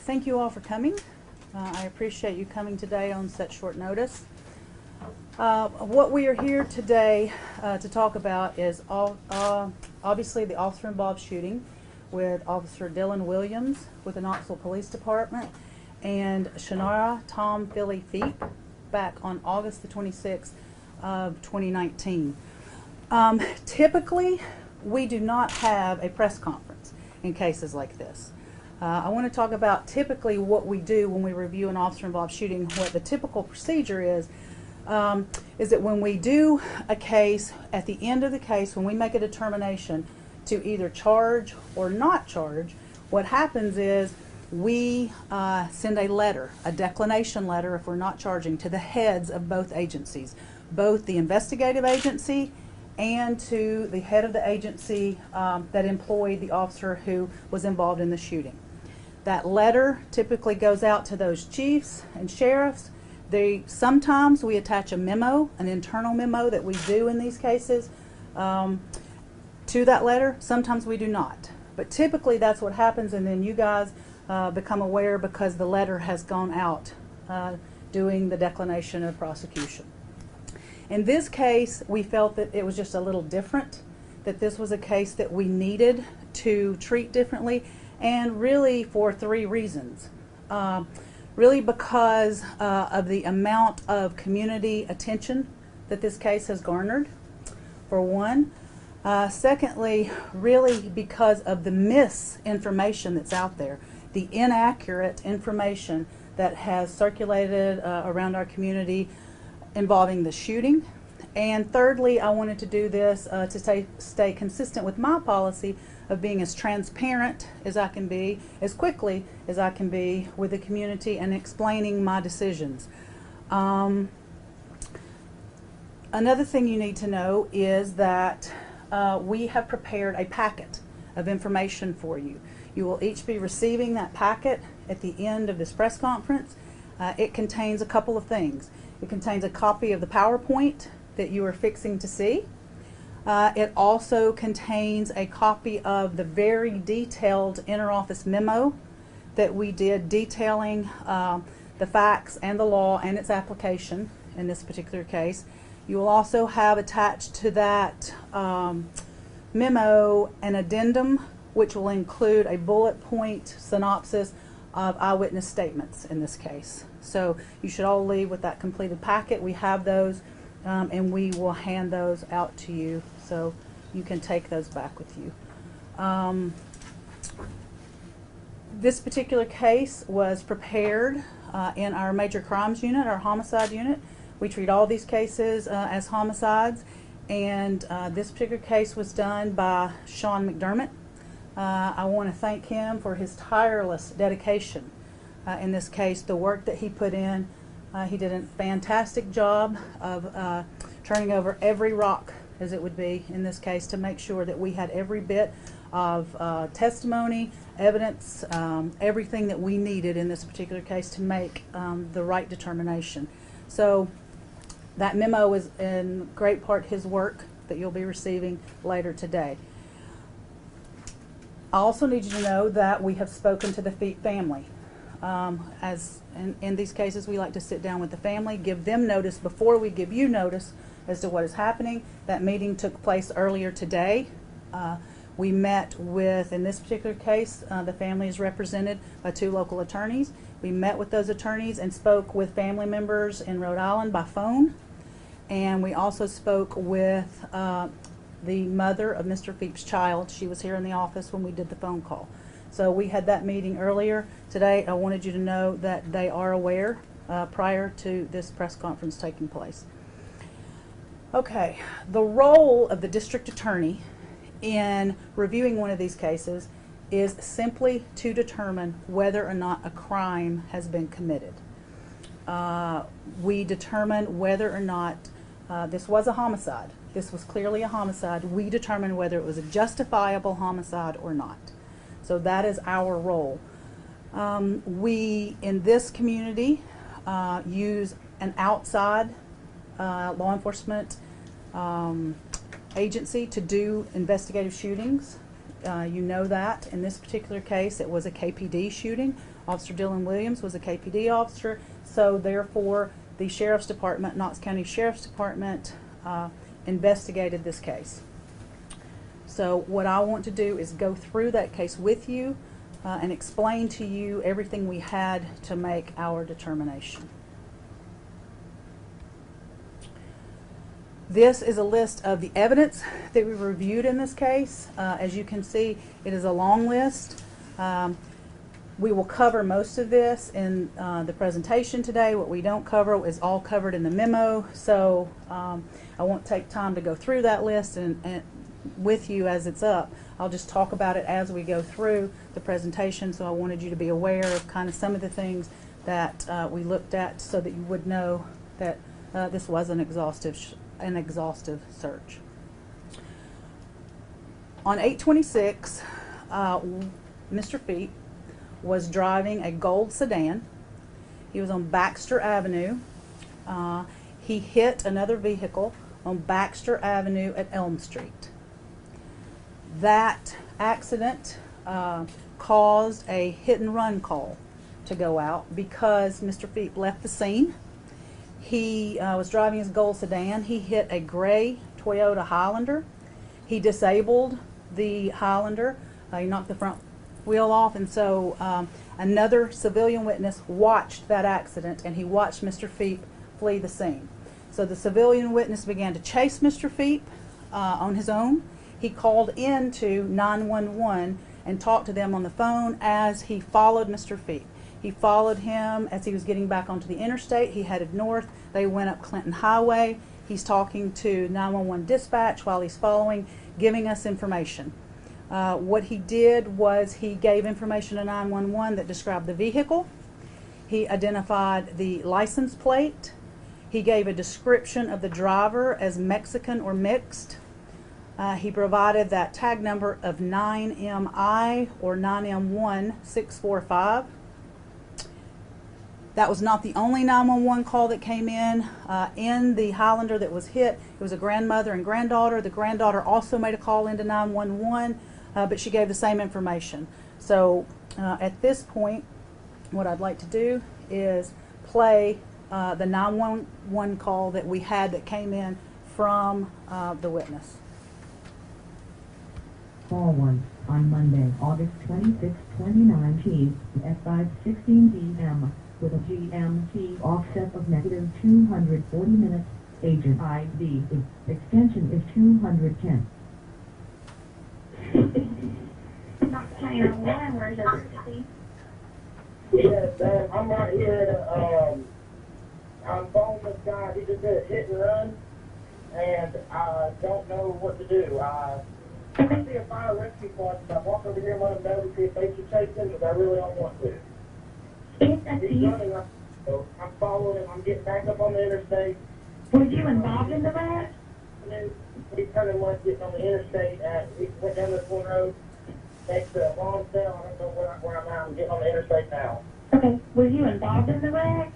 Thank you all for coming. I appreciate you coming today on such short notice. What we are here today to talk about is obviously the officer-involved shooting with Officer Dylan Williams with the Knoxville Police Department and Channara Tom Philly Pheap back on August the 26th of 2019. Typically, we do not have a press conference in cases like this. I want to talk about typically what we do when we review an officer-involved shooting. What the typical procedure is that when we do a case, at the end of the case, when we make a determination to either charge or not charge, what happens is we send a letter, a declination letter if we're not charging, to the heads of both agencies, both the investigative agency and to the head of the agency that employed the officer who was involved in the shooting. That letter typically goes out to those chiefs and sheriffs. Sometimes we attach a memo, an internal memo that we do in these cases to that letter. Sometimes we do not. But typically that's what happens, and then you guys become aware because the letter has gone out doing the declination of prosecution. In this case, we felt that it was just a little different, that this was a case that we needed to treat differently, and really for three reasons. Really because of the amount of community attention that this case has garnered, for one. Secondly, really because of the misinformation that's out there, the inaccurate information that has circulated around our community involving the shooting. And thirdly, I wanted to do this to stay consistent with my policy of being as transparent as I can be, as quickly as I can be with the community and explaining my decisions. Another thing you need to know is that we have prepared a packet of information for you. You will each be receiving that packet at the end of this press conference. It contains a couple of things. It contains a copy of the PowerPoint that you are fixing to see. It also contains a copy of the very detailed interoffice memo that we did detailing the facts and the law and its application in this particular case. You will also have attached to that memo an addendum which will include a bullet point synopsis of eyewitness statements in this case. So you should all leave with that completed packet. We have those and we will hand those out to you so you can take those back with you. This particular case was prepared in our major crimes unit, our homicide unit. We treat all these cases as homicides, and this particular case was done by Shawn Mcdermott. I want to thank him for his tireless dedication in this case, the work that he put in. He did a fantastic job of turning over every rock, as it would be in this case, to make sure that we had every bit of testimony, evidence, everything that we needed in this particular case to make the right determination. So that memo is in great part his work that you'll be receiving later today. I also need you to know that we have spoken to the Pheap family. As in these cases, we like to sit down with the family, give them notice before we give you notice as to what is happening. That meeting took place earlier today. We met with, in this particular case, the family is represented by 2 local attorneys. We met with those attorneys and spoke with family members in Rhode Island by phone. And we also spoke with the mother of Mr. Pheap's child. She was here in the office when we did the phone call. So we had that meeting earlier today. I wanted you to know that they are aware prior to this press conference taking place. Okay, the role of the district attorney in reviewing one of these cases is simply to determine whether or not a crime has been committed. We determine whether or not this was a homicide. This was clearly a homicide. We determine whether it was a justifiable homicide or not. So that is our role. We, in this community, use an outside law enforcement agency to do investigative shootings. You know that in this particular case it was a KPD shooting. Officer Dylan Williams was a KPD officer, so therefore the Sheriff's Department, Knox County Sheriff's Department, investigated this case. So what I want to do is go through that case with you and explain to you everything we had to make our determination. This is a list of the evidence that we reviewed in this case. As you can see, it is a long list. We will cover most of this in the presentation today. What we don't cover is all covered in the memo, so I won't take time to go through that list and with you as it's up. I'll just talk about it as we go through the presentation, so I wanted you to be aware of kind of some of the things that we looked at so that you would know that this was an exhaustive search. On 8/26, Mr. Pheap was driving a gold sedan. He was on Baxter Avenue. He hit another vehicle on Baxter Avenue at Elm Street. That accident caused a hit and run call to go out because Mr. Pheap left the scene. He was driving his gold sedan. He hit a gray Toyota Highlander. He disabled the Highlander. He knocked the front wheel off, and so another civilian witness watched that accident, and he watched Mr. Pheap flee the scene. So the civilian witness began to chase Mr. Pheap on his own. He called in to 911 and talked to them on the phone as he followed Mr. Pheap. He followed him as he was getting back onto the interstate. He headed north. They went up Clinton Highway. He's talking to 911 dispatch while he's following, giving us information. What he did was he gave information to 911 that described the vehicle. He identified the license plate. He gave a description of the driver as Mexican or mixed. He provided that tag number of 9MI or 9M1645. That was not the only 911 call that came in. In the Highlander that was hit, it was a grandmother and granddaughter. The granddaughter also made a call into 911, but she gave the same information. So at this point, what I'd like to do is play the 911 call that we had that came in from the witness. Call 1 on Monday, August 26, 2019, at 5:16 p.m. with a GMT offset of -240 minutes. Agent ID extension is 210. Channara, where is it? Yes, I'm right here I'm following this guy. He just did a hit and run, and I don't know what to do. I see a fire rescue squad, so I walk over here and let them know to see if they should chase him, because I really don't want to. He's running, so I'm following him. I'm getting back up on the interstate. Were you involved in the wreck? And then he's turning left, getting on the interstate. He went down this one road next to a long cell. I don't know where I'm at. I'm getting on the interstate now. Okay. Were you involved in the wreck?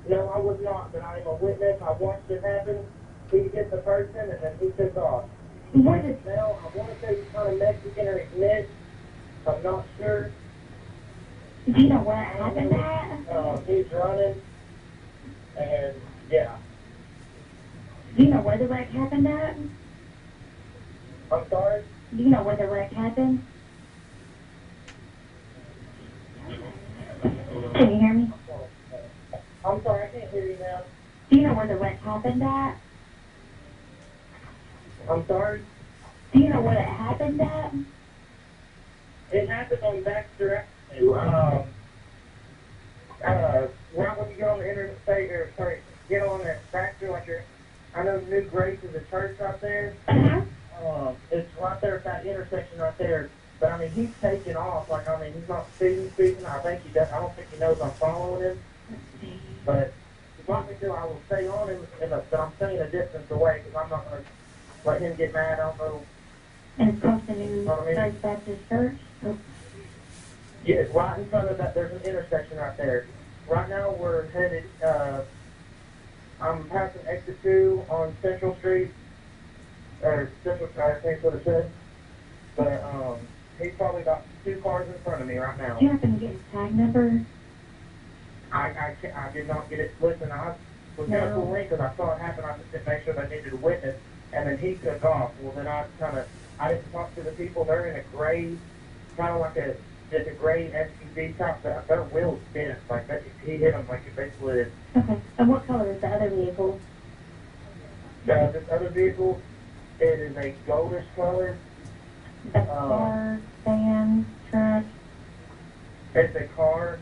No, I was not, but I am a witness. I watched it happen. He hit the person, and then he took off. What is Now, I want to say he's kind of Mexican or he's mixed. I'm not sure. Do you know where it happened at? He's running, and yeah. Do you know where the wreck happened at? I'm sorry? Do you know where the wreck happened? Can you hear me? I'm sorry, I can't hear you now. Do you know where the wreck happened at? I'm sorry? Do you know where it happened at? It happened on Baxter Avenue. Right when you get on the interstate, or sorry, get on that Baxter, like I know New Grace is a church right there. It's right there at that intersection right there. But I mean, he's taking off. Like, I mean, he's not speeding. I think he does. I don't think he knows I'm following him. But if I can do, I will stay on him, but I'm staying a distance away because I'm not going to let him get mad. I don't know. And it's close to New Grace Baptist Church? Yeah, it's right in front of that. There's an intersection right there. Right now we're headed, I'm passing exit 2 on Central Street, or Central, I think what it said. But he's probably about 2 cars in front of me right now. Do you happen to get his tag number? I did not get it. Listen, I was going to pull in because I saw it happen. I just didn't make sure they needed a witness, and then he took off. Well, then I didn't talk to the people. They're in a gray, kind of like just a gray SUV top. Their wheels bent. Like that, he hit them like they slid. Okay. And what color is the other vehicle? This other vehicle, it is a goldish color. A car, van, truck? It's a car.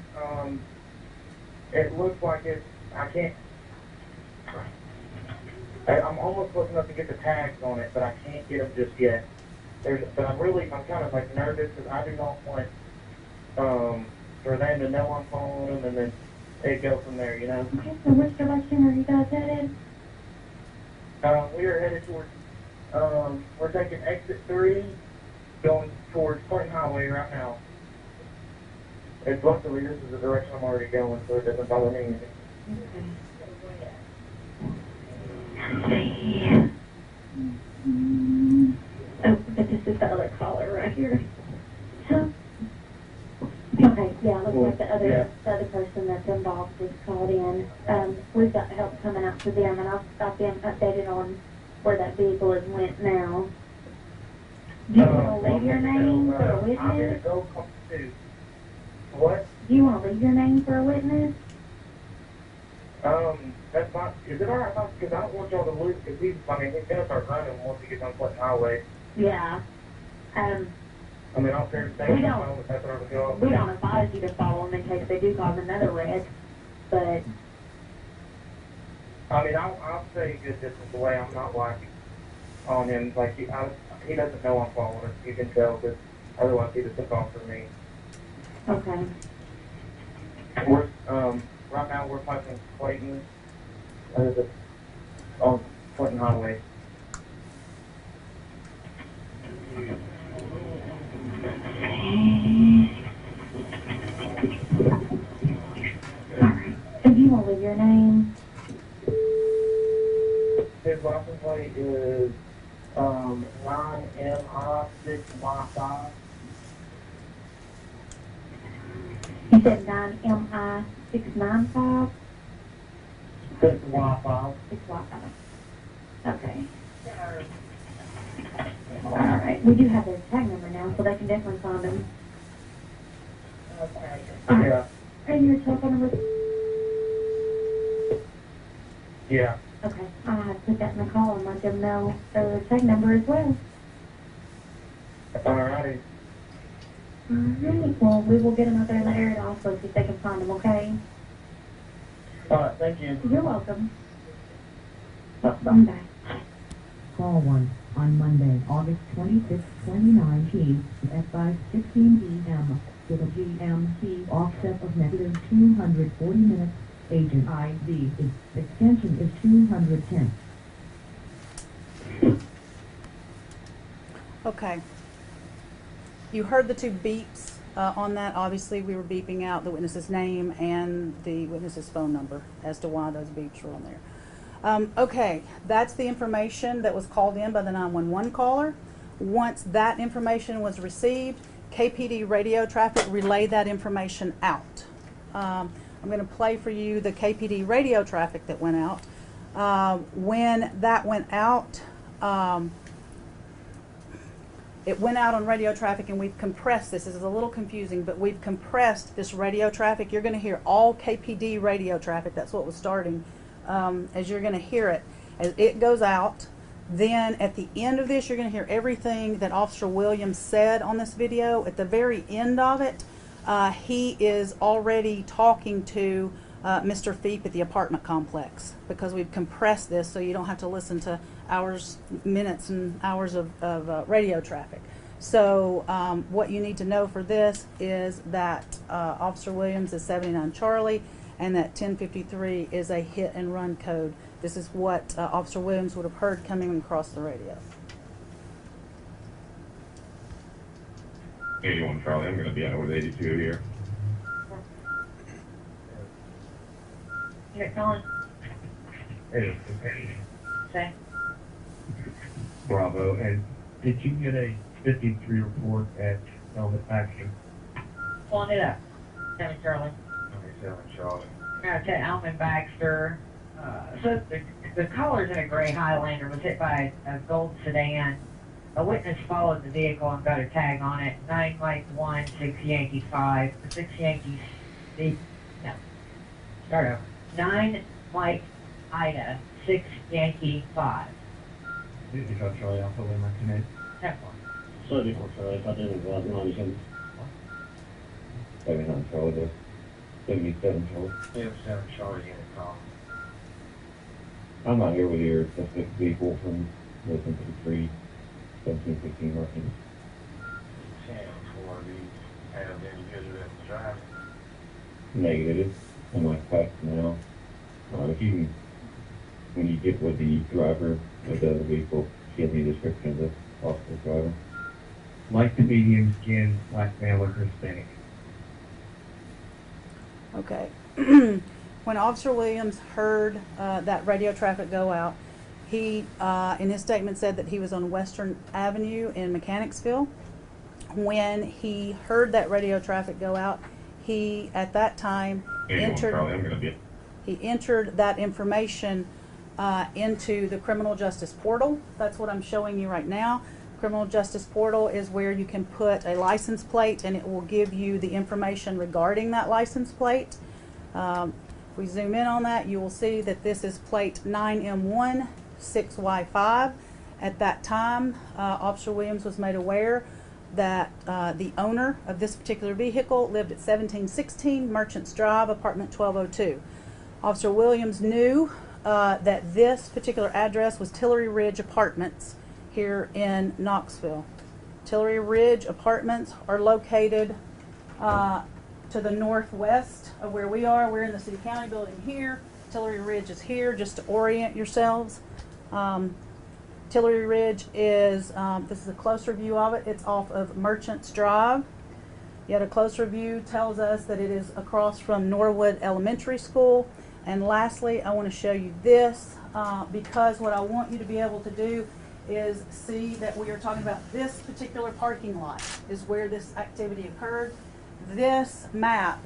It looks like it's, I'm almost looking up to get the tags on it, but I can't get them just yet. But I'm kind of like nervous because I do not want for them to know I'm following them and then they go from there, you know? Okay, so which direction are you guys headed? We are headed towards, we're taking exit 3, going towards Clinton Highway right now. And luckily this is the direction I'm already going, so it doesn't bother me. Okay. Oh, but this is the other caller right here. Huh? Okay, yeah, looks like the other person that's involved is called in. We've got help coming out to them, and I've been updated on where that vehicle is went now. Do you want to leave your name for a I'm going to witness? go come to. What? Do you want to leave your name for a witness? That's not, is it alright? Because I don't want y'all to lose, because he's going to start running once he gets on Clinton Highway. Yeah. I mean, I'll stay We on the don't- phone if that's what I'm going. We don't advise you to follow them in case they do cause another wreck, but I mean, I'll stay a good distance away. I'm not like on him. Like, he doesn't know I'm following him. You can tell, because otherwise he just took off from me. okay. We're, right now we're passing Clayton, on Clinton Highway. If you want to leave your name, His license plate is 9MI6Y5. you said 9MI695? 6Y5. 6Y5. Okay. Alright, we do have their tag number now, so they can definitely find them. Okay. Alright. Yeah. And your telephone number? Yeah. Okay, I have to put that in the call and let them know their tag number as well. Alrighty. Alright, well, we will get them out there in the area also, see if they can find them, okay? Alright, thank you. You're welcome. Bye. Call 1 on Monday, August 26, 2019 at 5:16 p.m. with a GMT offset of negative 240 minutes. Agent ID extension is 210. Okay. You heard the 2 beeps on that. Obviously, we were beeping out the witness's name and the witness's phone number as to why those beeps were on there. Okay, that's the information that was called in by the 911 caller. Once that information was received, KPD radio traffic relayed that information out. I'm going to play for you the KPD radio traffic that went out. When that went out, it went out on radio traffic, and we've compressed this. This is a little confusing, but we've compressed this radio traffic. You're going to hear all KPD radio traffic. That's what was starting. As you're going to hear it as it goes out. Then at the end of this, you're going to hear everything that Officer Williams said on this video. At the very end of it, he is already talking to Mr. Pheap at the apartment complex, because we've compressed this so you don't have to listen to hours, minutes, and hours of radio traffic. So what you need to know for this is that Officer Williams is 79 Charlie, and that 1053 is a hit and run code. This is what Officer Williams would have heard coming across the radio. 81 Charlie, I'm going to be out with 82 here. You're calling. Hey. Okay. Bravo, and did you get a 653 report at Helmet Action. Pulling it up. 7 Charlie. 27 Charlie. Okay, Alvin Baxter. So the caller's in a gray Highlander was hit by a gold sedan. A witness followed the vehicle and got a tag on it. 9 Mike 1, 6 Yankee 5. 6 Yankee no. Start over. 9 Mike Ida, 6 Yankee 5. 55 Charlie, Alpha Lima, Connect. 10-1. 34 Charlie, I didn't go out 97. 79 Charlie, 77 Charlie. 77 Charlie, unit call. I'm not here with your suspect vehicle from Wilson 53, 1716 Martin. 10 for the have the individual that was driving. Negative. I'm like past now. If you can, when you get with the driver of the other vehicle, give me a description of the officer driver. Light to medium skin, black male or Hispanic. Okay. When Officer Williams heard that radio traffic go out, he, in his statement, said that he was on Western Avenue in Mechanicsville. When he heard that radio traffic go out, he, at that time, entered that information into the criminal justice portal. That's what I'm showing you right now. Criminal justice portal is where you can put a license plate and it will give you the information regarding that license plate. If we zoom in on that, you will see that this is plate 9M1 6Y5. At that time, Officer Williams was made aware that the owner of this particular vehicle lived at 1716 Merchants Drive, apartment 1202. Officer Williams knew that this particular address was Tillery Ridge Apartments here in Knoxville. Tillery Ridge Apartments are located to the northwest of where we are. We're in the City County building here. Tillery Ridge is here, just to orient yourselves. Tillery Ridge is, this is a closer view of it. It's off of Merchants Drive. Yet a closer view tells us that it is across from Norwood Elementary School. And lastly, I want to show you this because what I want you to be able to do is see that we are talking about this particular parking lot is where this activity occurred. This map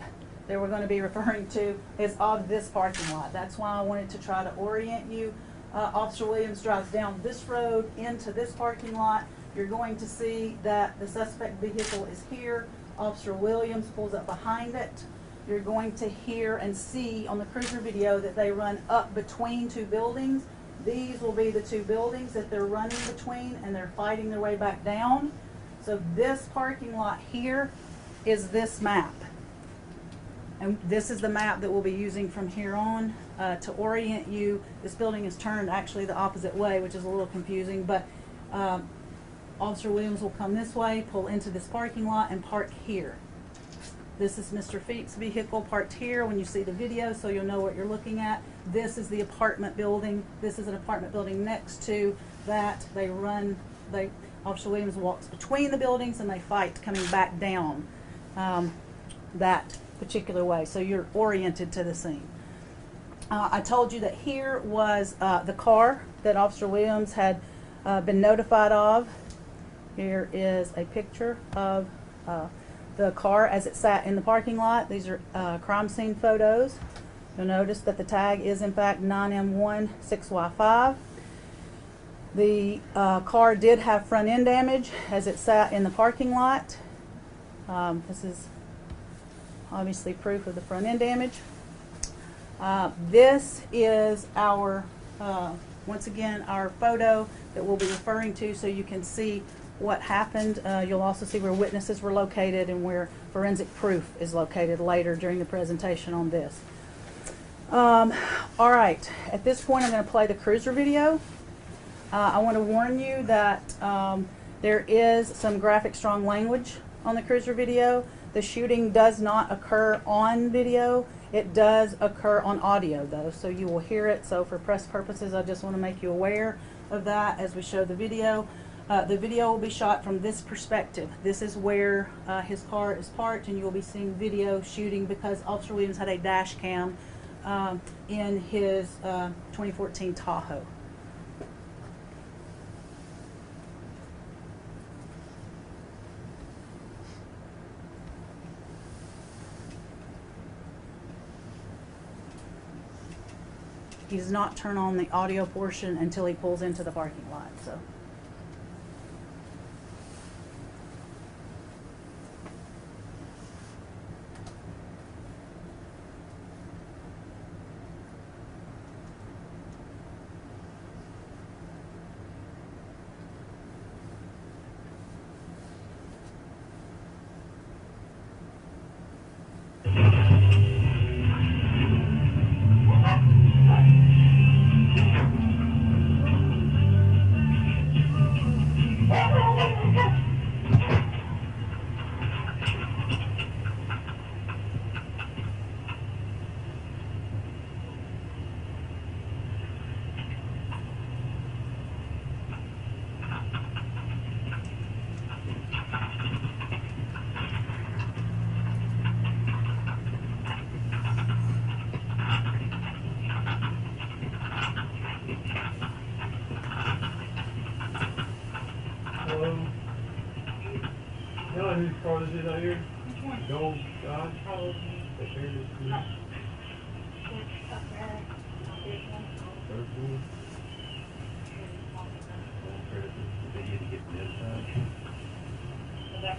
that we're going to be referring to is of this parking lot. That's why I wanted to try to orient you. Officer Williams drives down this road into this parking lot. You're going to see that the suspect vehicle is here. Officer Williams pulls up behind it. You're going to hear and see on the cruiser video that they run up between two buildings. These will be the two buildings that they're running between, and they're fighting their way back down. So this parking lot here is this map. And this is the map that we'll be using from here on to orient you. This building is turned actually the opposite way, which is a little confusing, but Officer Williams will come this way, pull into this parking lot, and park here. This is Mr. Pheap's vehicle parked here when you see the video, so you'll know what you're looking at. This is the apartment building. This is an apartment building next to that. Officer Williams walks between the buildings and they fight coming back down that particular way, so you're oriented to the scene. I told you that here was the car that Officer Williams had been notified of. Here is a picture of the car as it sat in the parking lot. These are crime scene photos. You'll notice that the tag is in fact 9M1 6Y5. The car did have front end damage as it sat in the parking lot. This is obviously proof of the front end damage. This is our, once again, our photo that we'll be referring to so you can see what happened. You'll also see where witnesses were located and where forensic proof is located later during the presentation on this. All right, at this point I'm going to play the cruiser video. I want to warn you that there is some graphic, strong language on the cruiser video. The shooting does not occur on video. It does occur on audio though, so you will hear it. So for press purposes, I just want to make you aware of that as we show the video. The video will be shot from this perspective. This is where his car is parked, and you will be seeing video shooting because Officer Williams had a dash cam in his 2014 Tahoe. He does not turn on the audio portion until he pulls into the parking lot. So. Whose car this is out here? Gold Dodge? That there it is. Third floor. They need to get from the other side. Yeah,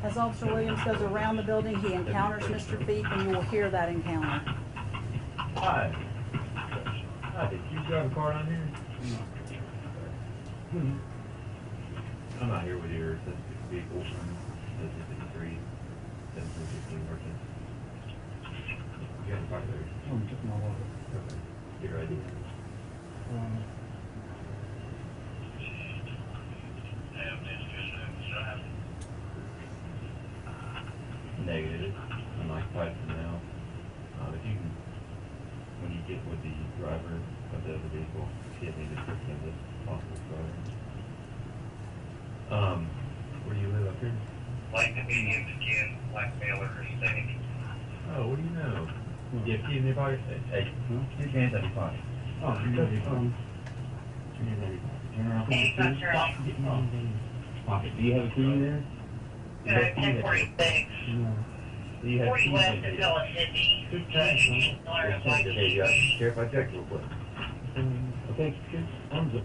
As Officer Williams goes around the building, he encounters Mr. Pheap, and you will hear that encounter. Hi. Hi, did you drive a car down here? I'm not here with your vehicle. This is 53, 1715 working. You got a car there? I'm just my wallet. Okay. Your ID? Negative. Unoccupied for now. If you can, when you get with the driver of the other vehicle, give me a description of this possible driver. Where do you live up here? Like the medium skin, blackmailer or steak. Oh, what do you know? You have keys in your pocket? Hey, keep your hands out of your pocket. Oh, Put your hands out of your pocket. Put your hands out of your pocket. Turn around. Hey, Put your Dr. keys. Pocket. Do you have a key there? 1046. no. Do you have 40 keys West in of there? Mississippi. Good The Indian Florida Hey, you got Sheriff, I checked real quick. Um, Okay, good. Arms up.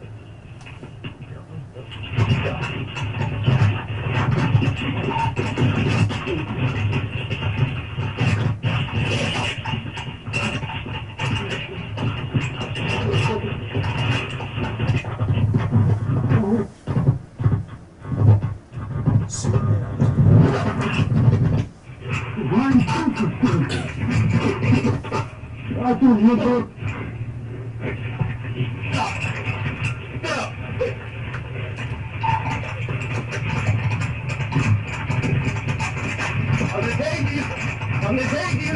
I'm gonna take you.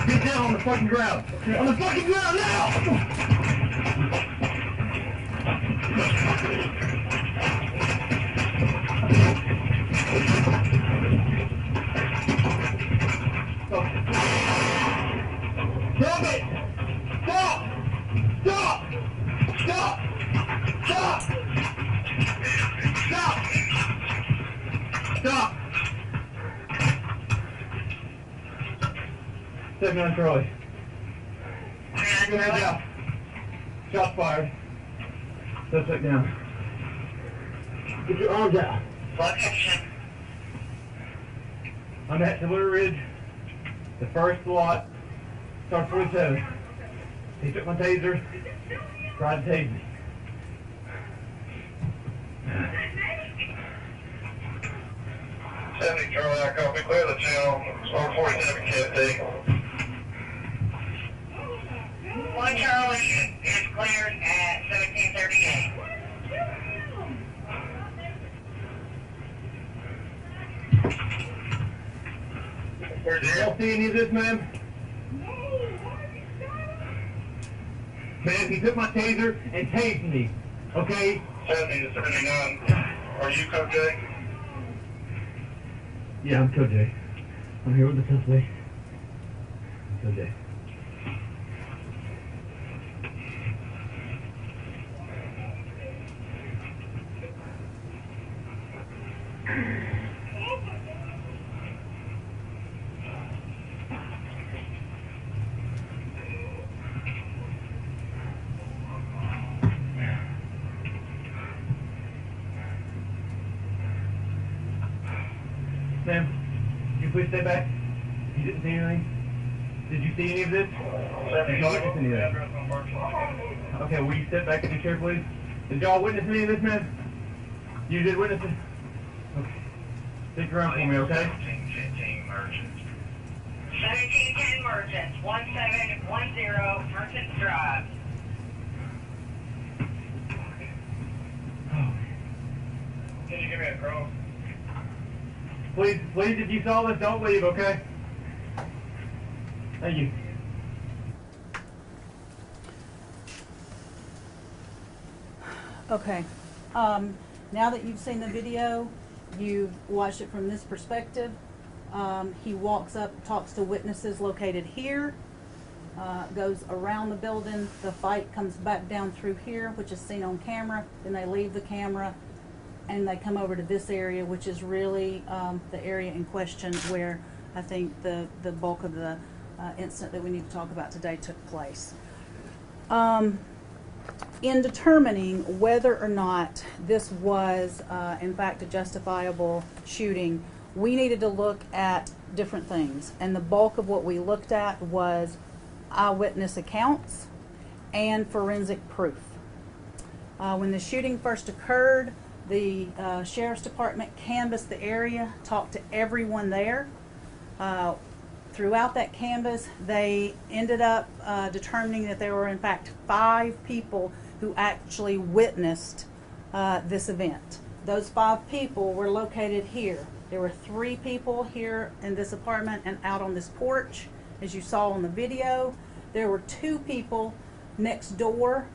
Get down on the fucking ground. On the fucking ground now! Stop it! Stop! Stop! Stop! Stop! Stop! Stop! 7-9 Charlie. Go ahead down. Shots fired. Suspect down. Get your arms out. Location. I'm at Channara Ridge, the first lot, start 47. He took my taser, tried to tase me. Charlie, I copy. Clear the channel. Star 47 KFT. 1 Charlie is cleared at 1738. Do y'all see any of this, ma'am? Man, he took my taser and tased me, okay? 70 to 79. Are you Code J? Yeah, I'm Code J. I'm here with the suspect. Okay. Ma'am, could you please stay back? You didn't see anything? Did you see any of this? Did y'all witness any of this? Okay, will you step back in your chair, please? Did y'all witness any of this, ma'am? You did witness it? Okay. Stick around for me, okay? 1715 Merchants. 1710 Merchants, 1710 Merchants Drive. Can you give me a call? Please, if you saw this, don't leave, okay? Thank you. Okay. Now that you've seen the video, you've watched it from this perspective. He walks up, talks to witnesses located here, goes around the building. The fight comes back down through here, which is seen on camera. Then they leave the camera and they come over to this area, which is really the area in question where I think the bulk of the incident that we need to talk about today took place. In determining whether or not this was in fact a justifiable shooting, we needed to look at different things, and the bulk of what we looked at was eyewitness accounts and forensic proof. When the shooting first occurred, the Sheriff's Department canvassed the area, talked to everyone there. Throughout that canvass, they ended up determining that there were in fact 5 people who actually witnessed this event. Those 5 people were located here. There were 3 people here in this apartment and out on this porch, as you saw on the video. There were 2 people next door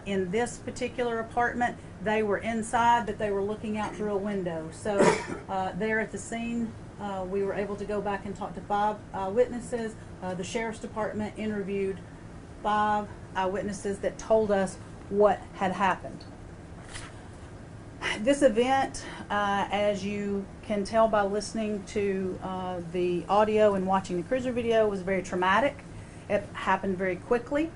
in this particular apartment. They were inside, but they were looking out through a window. So there at the scene, we were able to go back and talk to 5 witnesses. The Sheriff's Department interviewed 5 eyewitnesses that told us what had happened. This event, as you can tell by listening to the audio and watching the cruiser video, was very traumatic. It happened very quickly.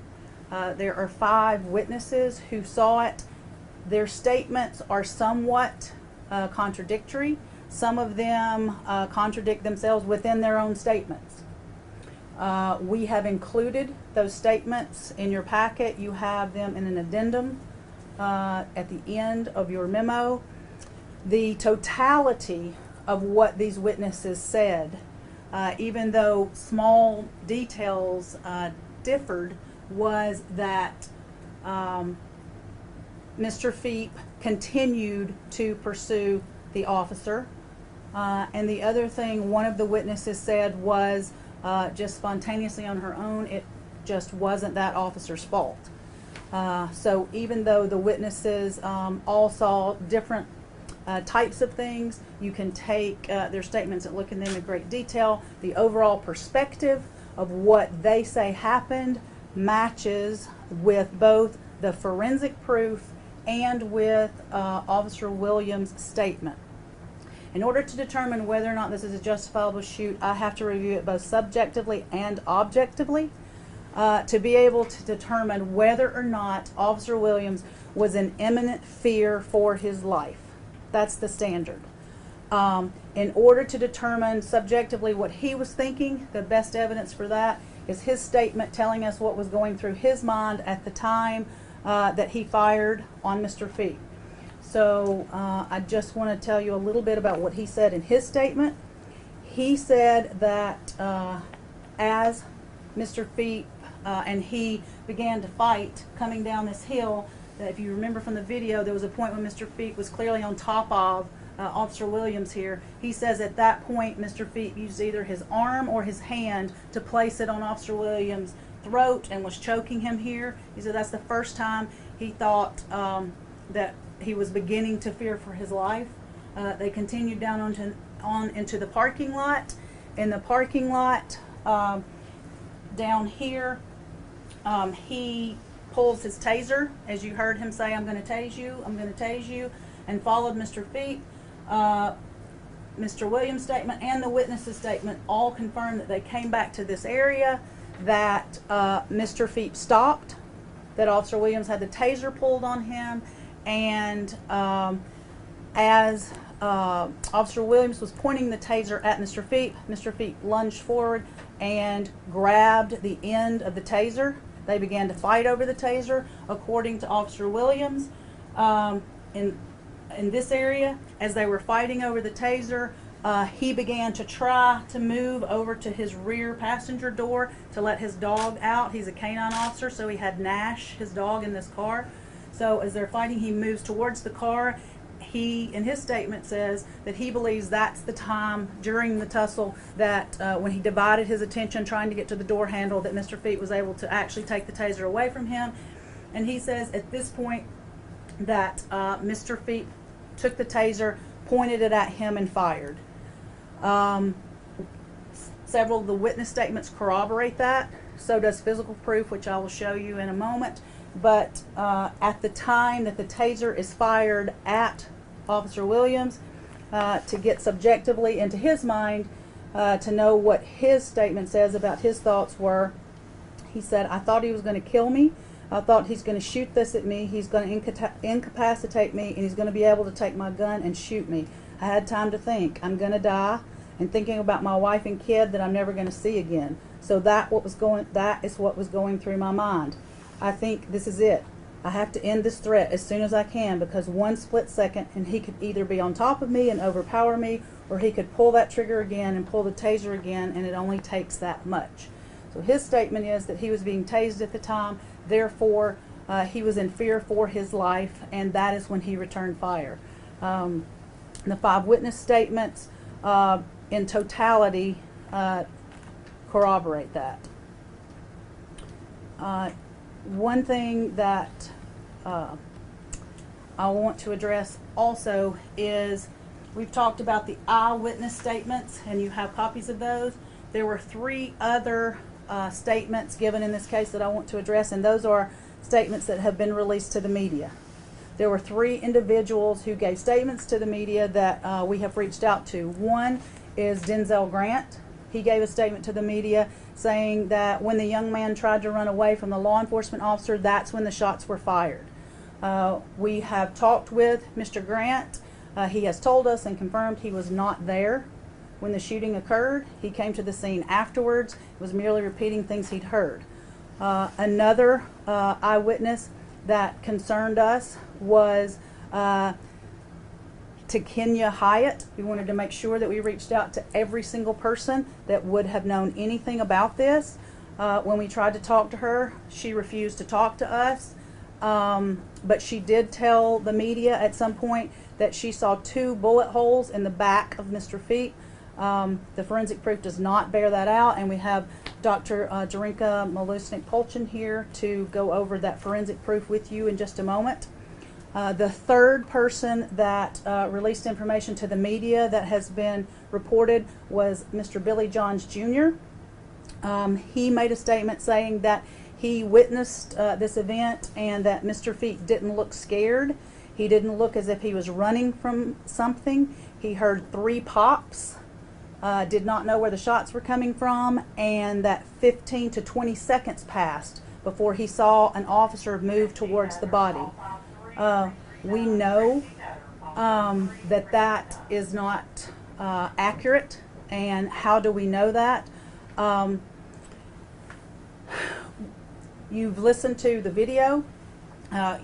There are 5 witnesses who saw it. Their statements are somewhat contradictory. Some of them contradict themselves within their own statements. We have included those statements in your packet. You have them in an addendum at the end of your memo. The totality of what these witnesses said, even though small details differed, was that Mr. Pheap continued to pursue the officer. And the other thing one of the witnesses said was just spontaneously on her own, it just wasn't that officer's fault. So even though the witnesses all saw different types of things, you can take their statements and look at them in great detail. The overall perspective of what they say happened matches with both the forensic proof and with Officer Williams' statement. In order to determine whether or not this is a justifiable shoot, I have to review it both subjectively and objectively to be able to determine whether or not Officer Williams was in imminent fear for his life. That's the standard. In order to determine subjectively what he was thinking, the best evidence for that is his statement telling us what was going through his mind at the time that he fired on Mr. Pheap. So I just want to tell you a little bit about what he said in his statement. He said that as Mr. Pheap and he began to fight coming down this hill, that if you remember from the video, there was a point when Mr. Pheap was clearly on top of Officer Williams here. He says at that point Mr. Pheap used either his arm or his hand to place it on Officer Williams' throat and was choking him here. He said that's the first time he thought that he was beginning to fear for his life. They continued down on into the parking lot. In the parking lot, down here, he pulls his taser, as you heard him say, I'm going to tase you, I'm going to tase you, and followed Mr. Pheap. Mr. Williams' statement and the witness's statement all confirm that they came back to this area, that Mr. Pheap stopped, that Officer Williams had the taser pulled on him, and as Officer Williams was pointing the taser at Mr. Pheap lunged forward and grabbed the end of the taser. They began to fight over the taser, according to Officer Williams. In this area, as they were fighting over the taser, he began to try to move over to his rear passenger door to let his dog out. He's a canine officer, so he had Nash, his dog, in this car. So as they're fighting, he moves towards the car. He, in his statement, says that he believes that's the time during the tussle that when he divided his attention trying to get to the door handle, that Mr. Pheap was able to actually take the taser away from him. And he says at this point that Mr. Pheap took the taser, pointed it at him, and fired. Several of the witness statements corroborate that. So does physical proof, which I will show you in a moment. But at the time that the taser is fired at Officer Williams, to get subjectively into his mind, to know what his statement says about his thoughts were, he said, I thought he was going to kill me. I thought he's going to shoot this at me. He's going to incapacitate me, and he's going to be able to take my gun and shoot me. I had time to think. I'm going to die, and thinking about my wife and kid that I'm never going to see again. So that is what was going through my mind. I think this is it. I have to end this threat as soon as I can, because one split second and he could either be on top of me and overpower me, or he could pull that trigger again and pull the taser again, and it only takes that much. So his statement is that he was being tased at the time, therefore he was in fear for his life, and that is when he returned fire. The 5 witness statements in totality corroborate that. One thing that I want to address also is, we've talked about the eyewitness statements, and you have copies of those. There were 3 other statements given in this case that I want to address, and those are statements that have been released to the media. There were 3 individuals who gave statements to the media that we have reached out to. One is Denzel Grant. He gave a statement to the media saying that when the young man tried to run away from the law enforcement officer, that's when the shots were fired. We have talked with Mr. Grant. He has told us and confirmed he was not there when the shooting occurred. He came to the scene afterwards, was merely repeating things he'd heard. Another eyewitness that concerned us was to Kenya Hyatt. We wanted to make sure that we reached out to every single person that would have known anything about this. When we tried to talk to her, she refused to talk to us. But she did tell the media at some point that she saw 2 bullet holes in the back of Mr. Pheap. The forensic proof does not bear that out, and we have Dr. Darinka Malusnik-Polchin here to go over that forensic proof with you in just a moment. The third person that released information to the media that has been reported was Mr. Billy Johns Jr. He made a statement saying that he witnessed this event and that Mr. Pheap didn't look scared. He didn't look as if he was running from something. He heard 3 pops, did not know where the shots were coming from, and that 15 to 20 seconds passed before he saw an officer move towards the body. We know that that is not accurate, and how do we know that? You've listened to the video,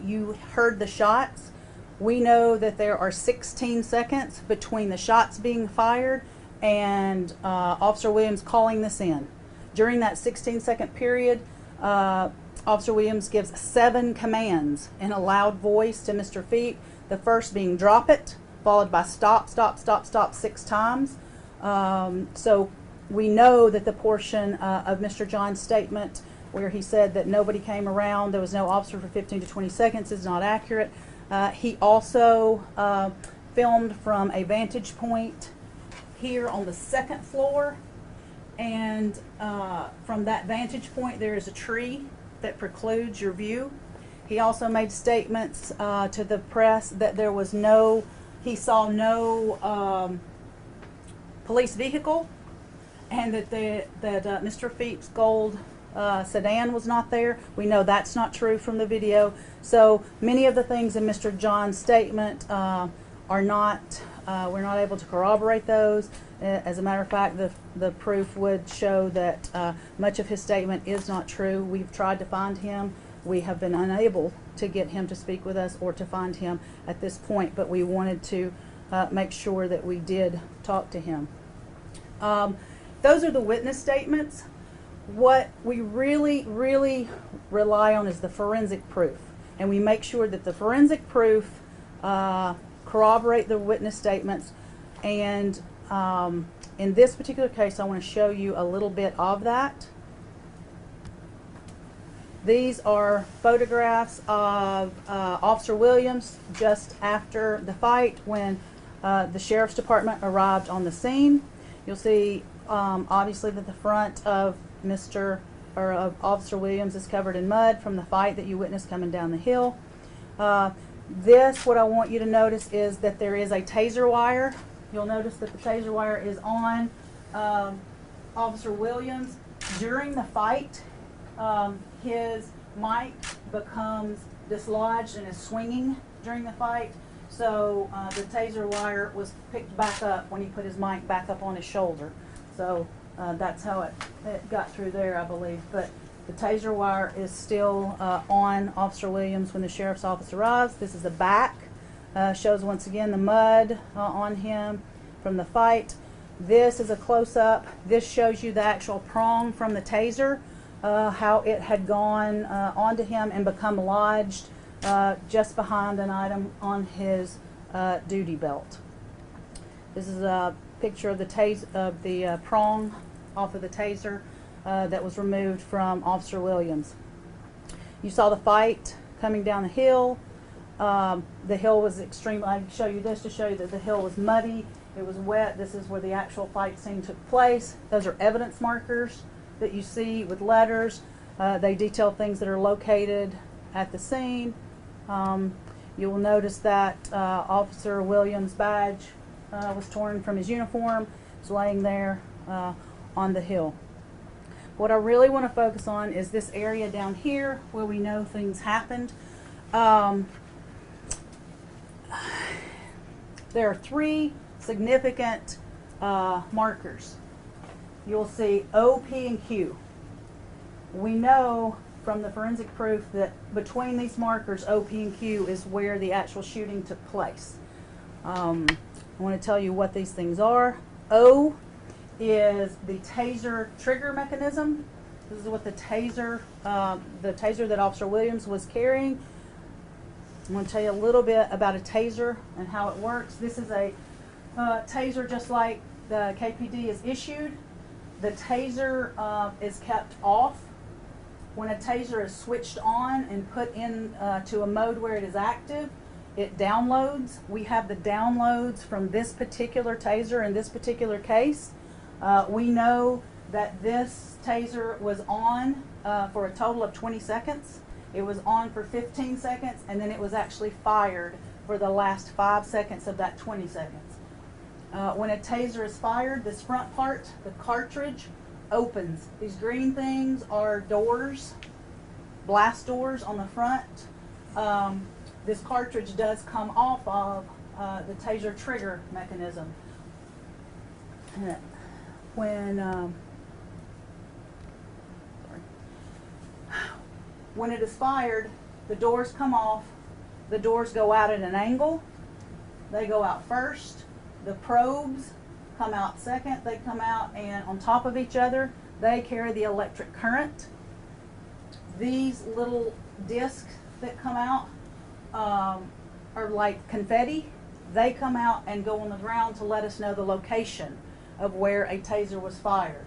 you heard the shots. We know that there are 16 seconds between the shots being fired and Officer Williams calling this in. During that 16-second period, Officer Williams gives 7 commands in a loud voice to Mr. Pheap, the first being drop it, followed by stop, stop, stop, stop 6 times. So we know that the portion of Mr. John's statement where he said that nobody came around, there was no officer for 15 to 20 seconds is not accurate. He also filmed from a vantage point here on the 2nd floor, and from that vantage point there is a tree that precludes your view. He also made statements to the press that there was no, he saw no police vehicle, and that Mr. Pheap's gold sedan was not there. We know that's not true from the video. So many of the things in Mr. John's statement are not, we're not able to corroborate those. As a matter of fact, the proof would show that much of his statement is not true. We've tried to find him. We have been unable to get him to speak with us or to find him at this point, but we wanted to make sure that we did talk to him. Those are the witness statements. What we really rely on is the forensic proof, and we make sure that the forensic proof corroborate the witness statements. And in this particular case, I want to show you a little bit of that. These are photographs of Officer Williams just after the fight when the Sheriff's Department arrived on the scene. You'll see obviously that the front of Officer Williams is covered in mud from the fight that you witnessed coming down the hill. What I want you to notice is that there is a taser wire. You'll notice that the taser wire is on Officer Williams. During the fight, his mic becomes dislodged and is swinging during the fight. So the taser wire was picked back up when he put his mic back up on his shoulder. So that's how it got through there, I believe. But the taser wire is still on Officer Williams when the sheriff's office arrives. This is the back. Shows once again the mud on him from the fight. This is a close-up. This shows you the actual prong from the taser, how it had gone onto him and become lodged just behind an item on his duty belt. This is a picture of the prong off of the taser that was removed from Officer Williams. You saw the fight coming down the hill. The hill was extreme. I show you this to show you that the hill was muddy. It was wet. This is where the actual fight scene took place. Those are evidence markers that you see with letters. They detail things that are located at the scene. You will notice that Officer Williams' badge was torn from his uniform. It's laying there on the hill. What I really want to focus on is this area down here where we know things happened. There are three significant markers. You'll see O, P, and Q. We know from the forensic proof that between these markers, O, P, and Q, is where the actual shooting took place. I want to tell you what these things are. O is the taser trigger mechanism. This is what the taser that Officer Williams was carrying. I'm going to tell you a little bit about a taser and how it works. This is a taser just like the KPD is issued. The taser is kept off. When a taser is switched on and put in to a mode where it is active, it downloads. We have the downloads from this particular taser in this particular case. We know that this taser was on for a total of 20 seconds. It was on for 15 seconds, and then it was actually fired for the last 5 seconds of that 20 seconds. When a taser is fired, this front part, the cartridge, opens. These green things are doors, blast doors on the front. This cartridge does come off of the taser trigger mechanism. When it is fired, the doors come off. The doors go out at an angle. They go out first. The probes come out second. They come out and on top of each other. They carry the electric current. These little discs that come out are like confetti. They come out and go on the ground to let us know the location of where a taser was fired.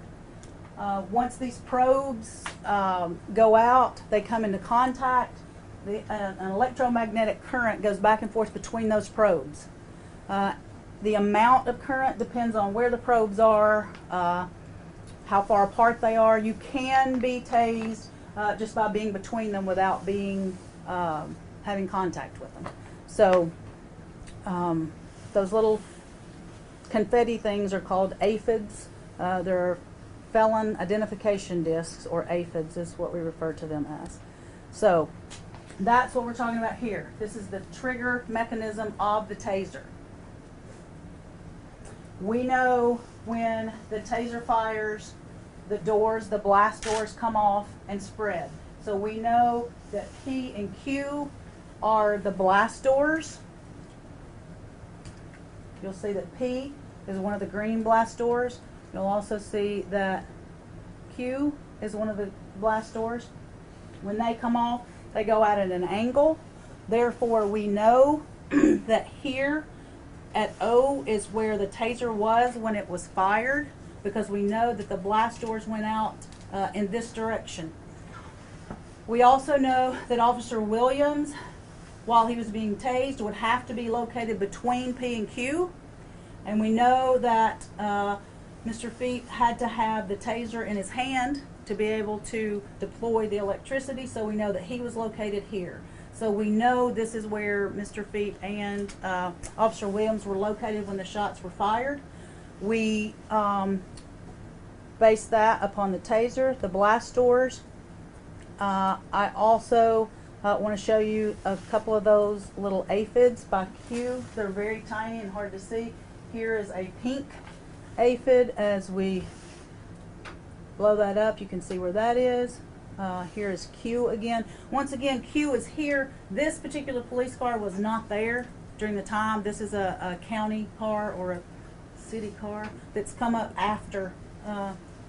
Once these probes go out, they come into contact. An electromagnetic current goes back and forth between those probes. The amount of current depends on where the probes are how far apart they are. You can be tased just by being between them without being having contact with them. So those little confetti things are called aphids. They're felon identification discs, or aphids is what we refer to them as. So that's what we're talking about here. This is the trigger mechanism of the taser. We know when the taser fires, the doors, the blast doors come off and spread. So we know that P and Q are the blast doors. You'll see that P is one of the green blast doors. You'll also see that Q is one of the blast doors. When they come off, they go out at an angle. Therefore, we know that here at O is where the taser was when it was fired, because we know that the blast doors went out in this direction. We also know that Officer Williams, while he was being tased, would have to be located between P and Q. And we know that Mr. Pheap had to have the taser in his hand to be able to deploy the electricity, so we know that he was located here. So we know this is where Mr. Pheap and Officer Williams were located when the shots were fired. We base that upon the taser, the blast doors. I also want to show you a couple of those little aphids by Q. They're very tiny and hard to see. Here is a pink aphid. As we blow that up, you can see where that is. Here is Q again. Once again, Q is here. This particular police car was not there during the time. This is a county car or a city car that's come up after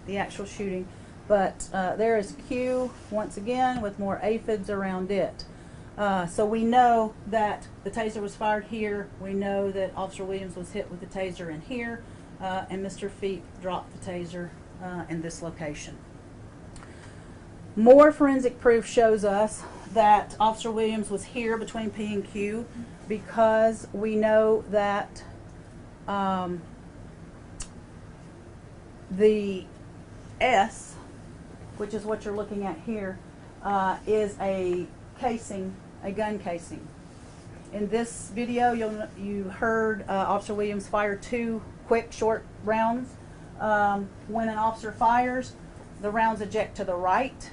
the actual shooting. But there is Q once again with more aphids around it. So we know that the taser was fired here. We know that Officer Williams was hit with the taser in here, and Mr. Pheap dropped the taser in this location. More forensic proof shows us that Officer Williams was here between P and Q, because we know that the S, which is what you're looking at here, is a casing, a gun casing. In this video, you heard Officer Williams fire 2 quick, short rounds. When an officer fires, the rounds eject to the right.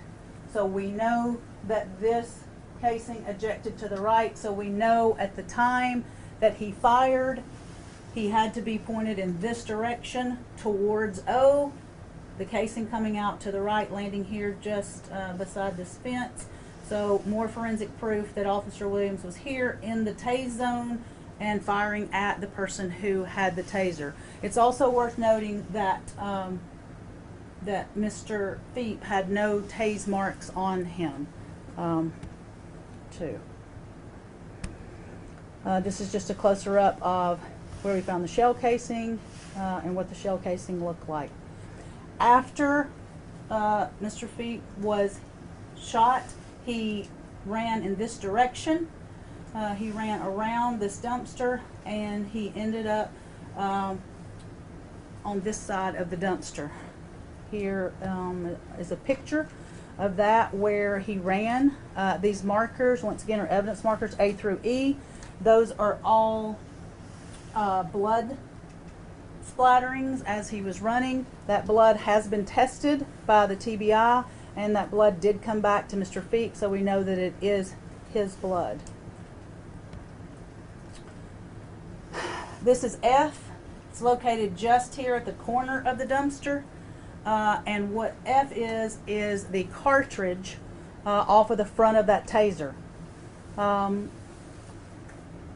So we know that this casing ejected to the right. So we know at the time that he fired, he had to be pointed in this direction towards O. The casing coming out to the right, landing here just beside this fence. So more forensic proof that Officer Williams was here in the tase zone and firing at the person who had the taser. It's also worth noting that that Mr. Pheap had no tase marks on him, too. This is just a closer up of where we found the shell casing and what the shell casing looked like. After Mr. Pheap was shot, he ran in this direction. He ran around this dumpster, and he ended up on this side of the dumpster. Here is a picture of that where he ran. These markers, once again, are evidence markers A through E. Those are all blood splatterings as he was running. That blood has been tested by the TBI, and that blood did come back to Mr. Pheap, so we know that it is his blood. This is F. It's located just here at the corner of the dumpster. And what F is the cartridge off of the front of that taser.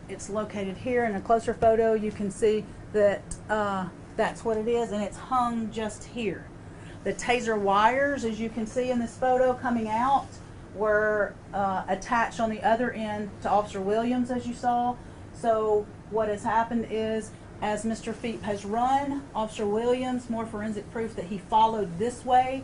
It's located here. In a closer photo, you can see that that's what it is, and it's hung just here. The taser wires, as you can see in this photo coming out, were attached on the other end to Officer Williams, as you saw. So what has happened is, as Mr. Pheap has run, Officer Williams, more forensic proof that he followed this way.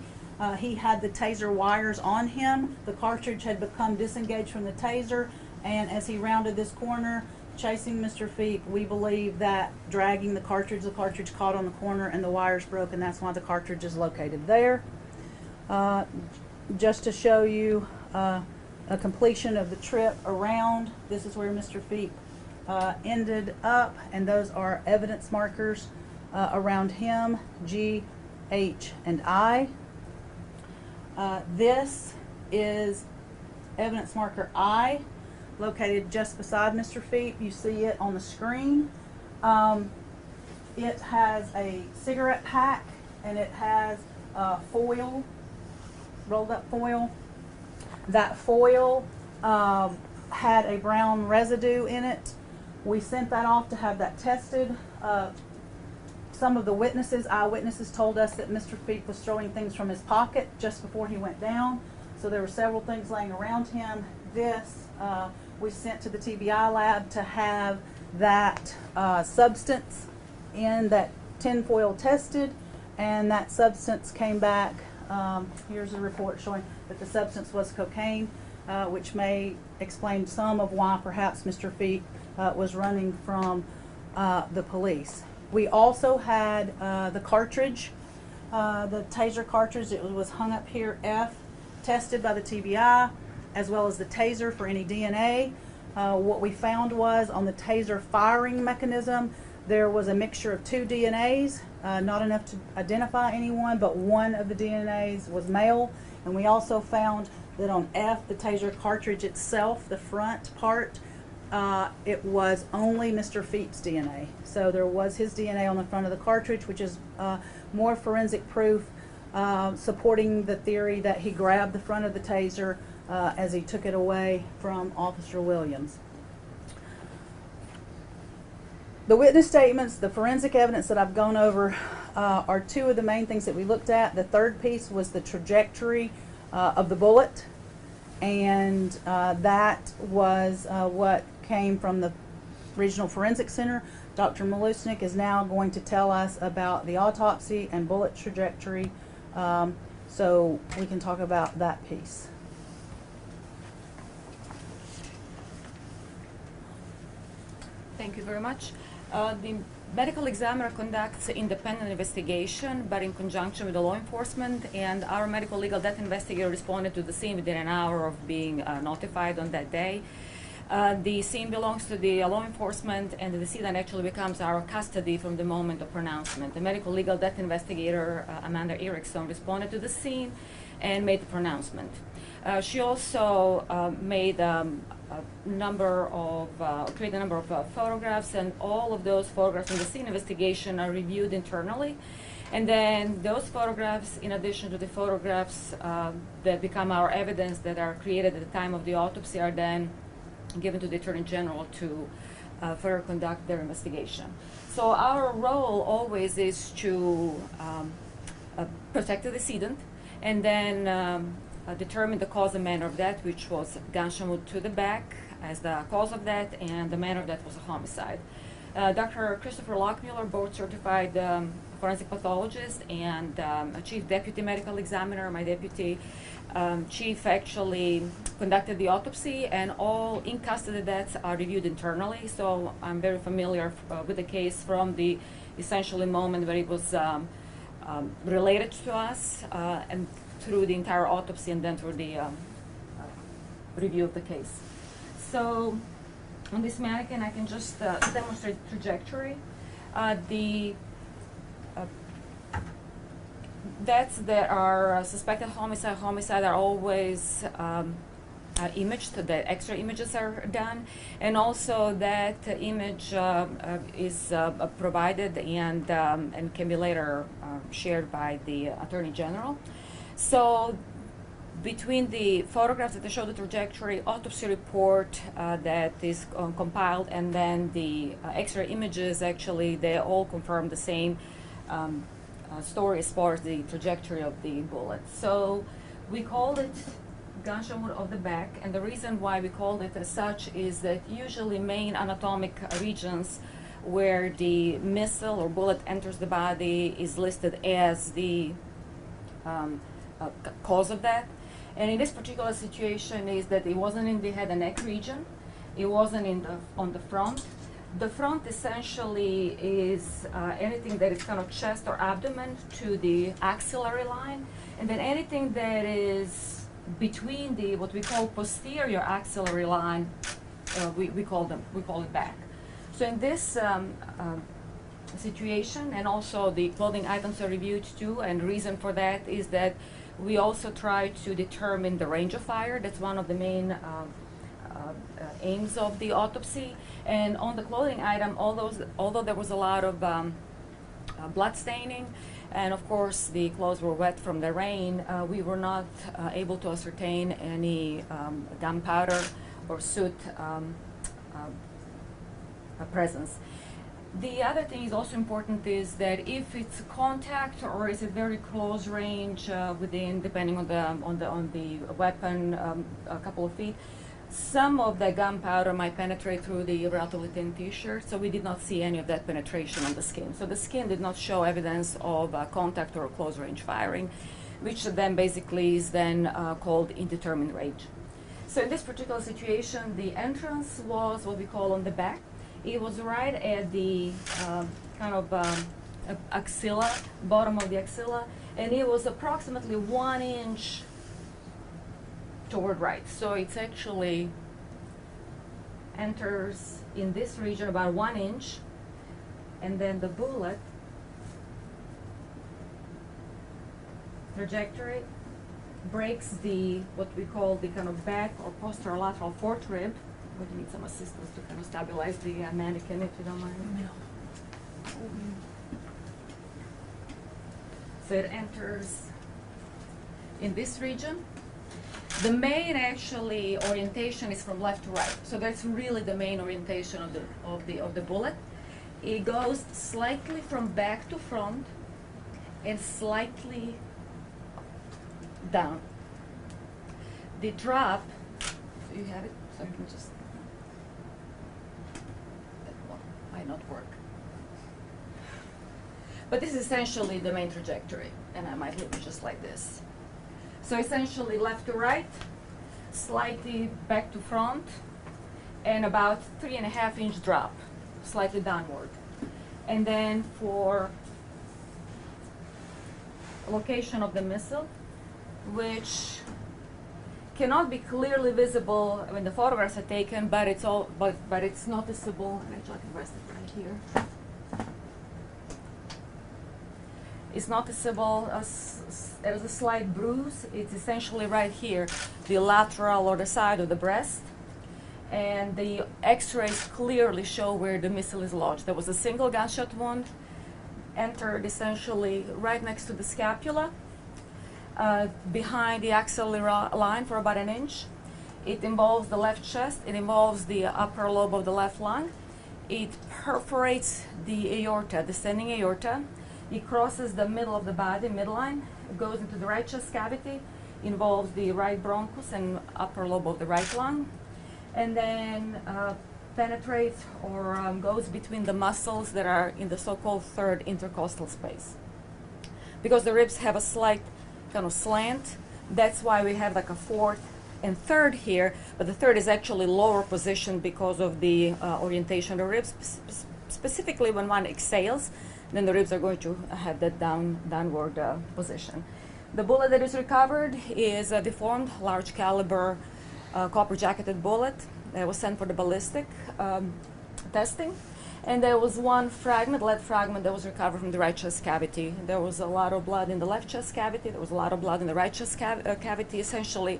He had the taser wires on him. The cartridge had become disengaged from the taser, and as he rounded this corner, chasing Mr. Pheap, we believe that dragging the cartridge caught on the corner and the wires broke, and that's why the cartridge is located there. Just to show you a completion of the trip around, this is where Mr. Pheap ended up, and those are evidence markers around him, G, H, and I. This is evidence marker I, located just beside Mr. Pheap. You see it on the screen. It has a cigarette pack, and it has foil, rolled up foil. That foil had a brown residue in it. We sent that off to have that tested. Some of the eyewitnesses told us that Mr. Pheap was throwing things from his pocket just before he went down. So there were several things laying around him. This we sent to the TBI lab to have that substance in that tin foil tested, and that substance came back. Here's a report showing that the substance was cocaine, which may explain some of why perhaps Mr. Pheap was running from the police. We also had the cartridge, the Taser cartridge. It was hung up here, F, tested by the TBI, as well as the Taser for any DNA. What we found was on the Taser firing mechanism, there was a mixture of 2 DNAs, not enough to identify anyone, but one of the DNAs was male. And we also found that on F, the Taser cartridge itself, the front part, it was only Mr. Pheap's DNA. So there was his DNA on the front of the cartridge, which is more forensic proof supporting the theory that he grabbed the front of the Taser as he took it away from Officer Williams. The witness statements, the forensic evidence that I've gone over are 2 of the main things that we looked at. The third piece was the trajectory of the bullet, and that was what came from the Regional Forensic Center. Dr. Malusnik is now going to tell us about the autopsy and bullet trajectory, so we can talk about that piece. Thank you very much. The medical examiner conducts independent investigation, but in conjunction with the law enforcement, and our medical legal death investigator responded to the scene within an hour of being notified on that day. The scene belongs to the law enforcement, and the decedent actually becomes our custody from the moment of pronouncement. The medical legal death investigator, Amanda Erickson, responded to the scene and made the pronouncement. She also made created a number of photographs, and all of those photographs in the scene investigation are reviewed internally. And then those photographs, in addition to the photographs that become our evidence that are created at the time of the autopsy, are then given to the Attorney General to further conduct their investigation. So our role always is to protect the decedent, and then determine the cause and manner of death, which was gunshot wound to the back as the cause of death, and the manner of death was a homicide. Dr. Christopher Lockmuller, board certified forensic pathologist and a chief deputy medical examiner, my deputy chief, actually conducted the autopsy, and all in custody deaths are reviewed internally. So I'm very familiar with the case from the essentially moment where it was related to us, and through the entire autopsy, and then through the review of the case. So on this mannequin, I can just demonstrate trajectory. The deaths that are suspected homicide are always imaged. The X-ray images are done, and also that image is provided and can be later shared by the Attorney General. So between the photographs that show the trajectory, autopsy report that is compiled, and then the X-ray images, actually they all confirm the same story as far as the trajectory of the bullet. So we called it gunshot wound of the back, and the reason why we called it as such is that usually main anatomic regions where the missile or bullet enters the body is listed as the cause of death. And in this particular situation is that it wasn't in the head and neck region, It wasn't on the front. The front essentially is anything that is kind of chest or abdomen to the axillary line, and then anything that is between the what we call posterior axillary line, we call it back. So in this situation, and also the clothing items are reviewed too, and reason for that is that we also try to determine the range of fire. That's one of the main aims of the autopsy. And on the clothing item, although there was a lot of blood staining, and of course the clothes were wet from the rain, we were not able to ascertain any gunpowder or soot presence. The other thing is also important is that if it's contact or is it very close range within, depending on the weapon, a couple of feet, some of the gunpowder might penetrate through the relatively thin t-shirt, so we did not see any of that penetration on the skin. So the skin did not show evidence of contact or close range firing, which then basically is then called indeterminate range. So in this particular situation, the entrance was what we call on the back. It was right at the kind of axilla, bottom of the axilla, and it was approximately 1 inch toward right. So it's actually enters in this region about 1 inch, and then the bullet trajectory breaks the what we call the kind of back or posterolateral fourth rib. I'm going to need some assistance to kind of stabilize the mannequin, if you don't mind. So it enters in this region. The main actually orientation is from left to right. So that's really the main orientation of the bullet. It goes slightly from back to front and slightly down. The drop, do you have it? So I can just, that one might not work. But this is essentially the main trajectory, and I might leave it just like this. So essentially left to right, slightly back to front, and about 3.5 inch drop, slightly downward. And then for location of the missile, which cannot be clearly visible when the photographs are taken, but it's noticeable. I'm actually can rest it right here. It's noticeable as a slight bruise. It's essentially right here, the lateral or the side of the breast. And the x-rays clearly show where the missile is lodged. There was a single gunshot wound, entered essentially right next to the scapula, behind the axillary line for about 1 inch. It involves the left chest. It involves the upper lobe of the left lung. It perforates the aorta, descending aorta. It crosses the middle of the body, midline. It goes into the right chest cavity, involves the right bronchus and upper lobe of the right lung, and then penetrates or goes between the muscles that are in the so-called third intercostal space. Because the ribs have a slight kind of slant, that's why we have like a fourth and third here, but the third is actually lower positioned because of the orientation of the ribs. Specifically when one exhales, then the ribs are going to have that downward position. The bullet that is recovered is a deformed, large caliber copper jacketed bullet that was sent for the ballistic testing. And there was one fragment, lead fragment, that was recovered from the right chest cavity. There was a lot of blood in the left chest cavity. There was a lot of blood in the right chest cavity. Essentially,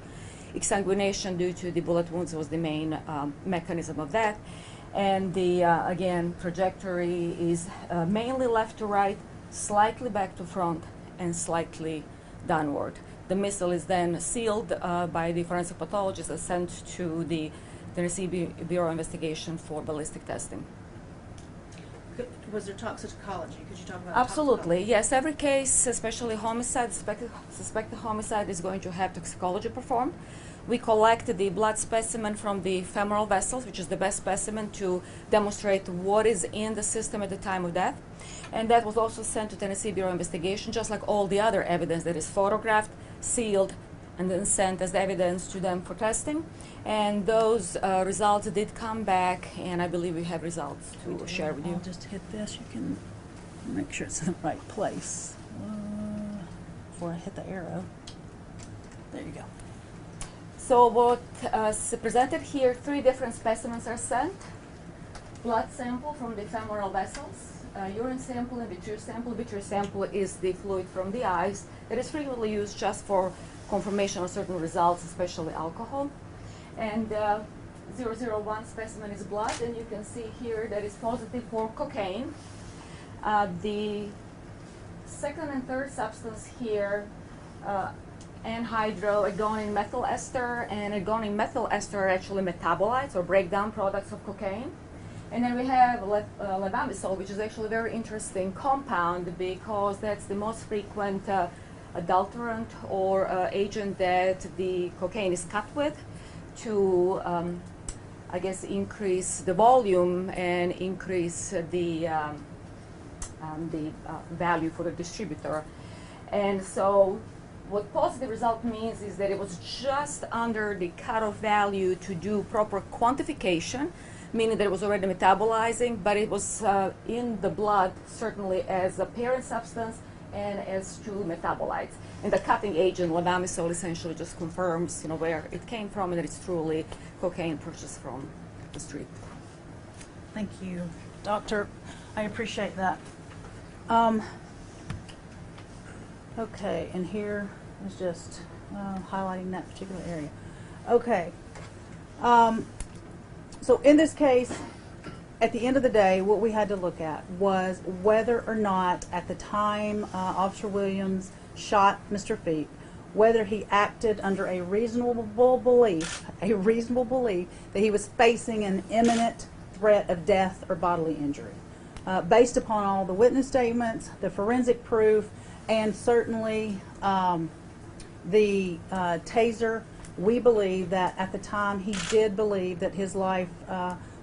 exsanguination due to the bullet wounds was the main mechanism of that. And the, again, trajectory is mainly left to right, slightly back to front, and slightly downward. The missile is then sealed by the forensic pathologist and sent to the Tennessee Bureau of Investigation for ballistic testing. Was there toxicology? Could you talk about Absolutely, yes. Every case, especially homicide, suspected homicide, is going to have toxicology performed. We collected the blood specimen from the femoral vessels, which is the best specimen to demonstrate what is in the system at the time of death. And that was also sent to Tennessee Bureau of Investigation, just like all the other evidence that is photographed, sealed, and then sent as evidence to them for testing. And those results did come back, and I believe we have results to share with you. I'll just hit this. You can make sure it's in the right place. Before I hit the arrow. There you go. So what's presented here, 3 different specimens are sent. Blood sample from the femoral vessels, urine sample, and vitreous sample. Vitreous sample is the fluid from the eyes that is frequently used just for confirmation of certain results, especially alcohol. And 001 specimen is blood, and you can see here that it's positive for cocaine. The second and third substance here, anhydroagonine methyl ester and agonine methyl ester are actually metabolites or breakdown products of cocaine. And then we have levamisole, which is actually a very interesting compound because that's the most frequent adulterant or agent that the cocaine is cut with to, I guess, increase the volume and increase the value for the distributor. And so what positive result means is that it was just under the cutoff value to do proper quantification, meaning that it was already metabolizing, but it was in the blood certainly as a parent substance and as true metabolites. And the cutting agent, levamisole, essentially just confirms, where it came from and that it's truly cocaine purchased from the street. Thank you, Doctor. I appreciate that. Okay, and here is just highlighting that particular area. Okay. So in this case, at the end of the day, what we had to look at was whether or not at the time Officer Williams shot Mr. Pheap, whether he acted under a reasonable belief that he was facing an imminent threat of death or bodily injury. Based upon all the witness statements, the forensic proof, and certainly the taser, we believe that at the time he did believe that his life